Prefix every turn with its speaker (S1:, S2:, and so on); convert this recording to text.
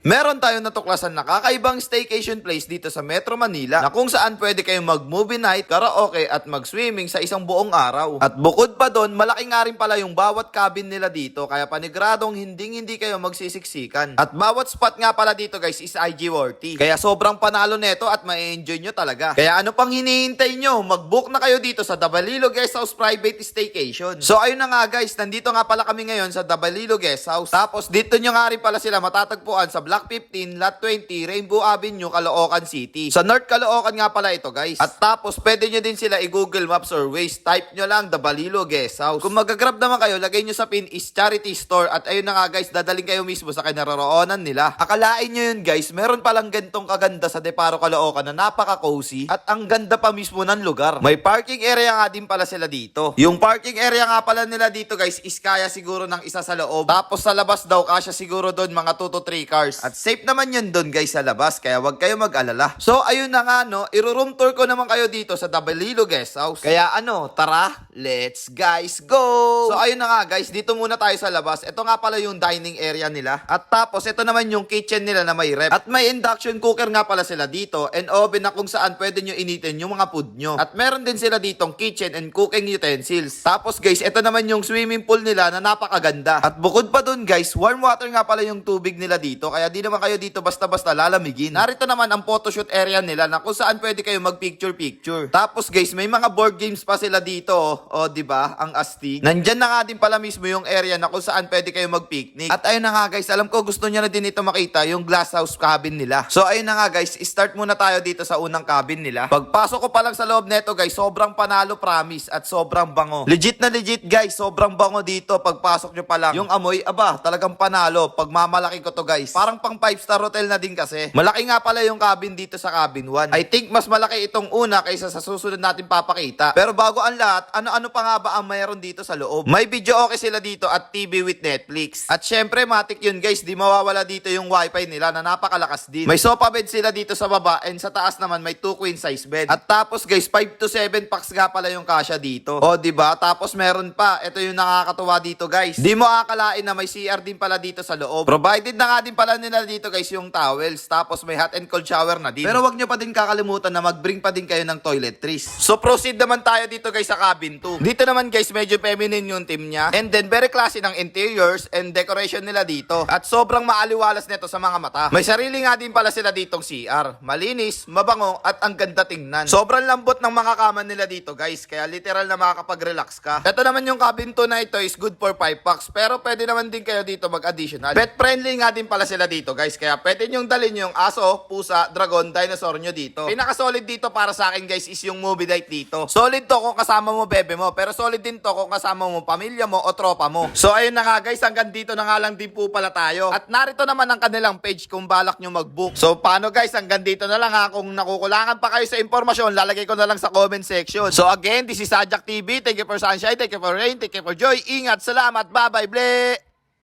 S1: Meron tayong natuklasan na kakaibang staycation place dito sa Metro Manila na kung saan pwede kayong mag-movie night, karaoke at mag-swimming sa isang buong araw. At bukod pa doon, malaki nga rin pala yung bawat cabin nila dito kaya paniguradong hindi kayo magsisiksikan. At bawat spot nga pala dito guys is IG worthy. Kaya sobrang panalo neto at ma-enjoy nyo talaga. Kaya ano pang hinihintay nyo? Mag-book na kayo dito sa Dabalilo Guest House Private Staycation. So ayun na nga guys, nandito nga pala kami ngayon sa Dabalilo Guest House. Tapos dito nyo nga rin pala sila matatagpuan sa Block 15, Lot 20, Rainbow Avenue, Caloocan City. Sa North Caloocan nga pala ito guys. At tapos pwede nyo din sila i-Google Maps or Waze. Type nyo lang Dabalilo Guest House. Kung mag-grab naman kayo, lagay nyo sa pin is Charity Store. At ayun na nga guys, dadaling kayo mismo sa kinaroroonan nila. Akalain nyo yun guys, meron palang gantong kaganda sa Deparo Caloocan na napaka-cozy. At ang ganda pa mismo ng lugar. May parking area nga din pala sila dito. Yung parking area nga pala nila dito guys is kaya siguro ng isa sa loob. Tapos sa labas daw kasya siguro doon mga 2 to 3 cars. At safe naman yun doon guys sa labas, kaya wag kayo mag-alala. So ayun na nga no, iro-room tour ko naman kayo dito sa Dabalilo Guest House. Kaya ano, tara, let's guys go! So ayun na nga guys, dito muna tayo sa labas. Ito nga pala yung dining area nila. At tapos ito naman yung kitchen nila na may ref. At may induction cooker nga pala sila dito and oven na kung saan pwede nyo initin yung mga food nyo. At meron din sila ditong kitchen and cooking utensils. Tapos guys, ito naman yung swimming pool nila na napakaganda. At bukod pa dun guys, warm water nga pala yung tubig nila dito. Kaya di naman kayo dito basta-basta lalamigin. Narito naman ang photoshoot area nila na kung saan pwede kayo mag-picture-picture. Tapos guys, may mga board games pa sila dito. O, di ba? Ang astig. Nandyan na nga din pala mismo yung area na kung saan pwede kayo mag-picnic. At ayun na nga guys, alam ko gusto niya na din ito makita yung glass house cabin nila. So ayun na nga guys, start muna tayo dito sa unang cabin nila. Pagpasok ko pa lang sa loob neto guys, sobrang panalo promise at sobrang bango. Legit na legit guys, sobrang bango dito pagpasok nyo pa lang. Yung amoy, aba, talagang panalo. Pagmamalaki ko to guys. Parang pang 5-star hotel na din kasi. Malaki nga pala yung cabin dito sa cabin 1. I think mas malaki itong una kaysa sa susunod natin papakita. Pero bago ang lahat, ano pa nga ba ang mayroon dito sa loob? May video okay sila dito at TV with Netflix. At syempre, matik yun guys, di mawawala dito yung wifi nila na napakalakas din. May sofa bed sila dito sa baba and sa taas naman may 2 queen size bed. At tapos guys, 5 to 7 packs nga pala yung kasya dito. O di ba? Tapos meron pa, ito yung nakakatuwa dito guys. Di mo akalain na may CR din pala dito sa loob. Provided na nga din pala nila dito guys yung towels. Tapos may hot and cold shower na din. Pero wag nyo pa din kakalimutan na mag-bring pa din kayo ng toiletries. So proceed naman tayo dito guys sa cabin 2. Dito naman guys, medyo feminine yung team niya. And then very classy ng interiors and decoration nila dito. At sobrang maaliwalas nito sa mga mata. May sarili nga din pala sila ditong CR. Malinis, mabango at ang ganda tingnan. Sobrang lambot ng mga kama nila dito guys. Kaya literal na makakapag-relax ka. Ito naman yung cabin 2 na ito is good for 5 packs. Pero pwede naman din kayo dito mag-additional. Pet friendly nga din pala sila dito guys. Kaya pwede nyong dalhin yung aso, pusa, dragon, dinosaur nyo dito. Pinaka-solid dito para sa akin guys is yung movie night dito. Solid to kung kasama mo bebe mo. Pero solid din to kung kasama mo pamilya mo o tropa mo. So ayun na nga guys, hanggang dito na nga lang din po pala tayo. At narito naman ang kanilang page kung balak nyo mag-book. So paano guys, hanggang dito na lang ha. Kung nakukulangan pa kayo sa impormasyon, lalagay ko na lang sa comment section. So again, this is Sajak TV. Thank you for sunshine, thank you for rain, thank you for joy. Ingat, salamat, bye bye, ble!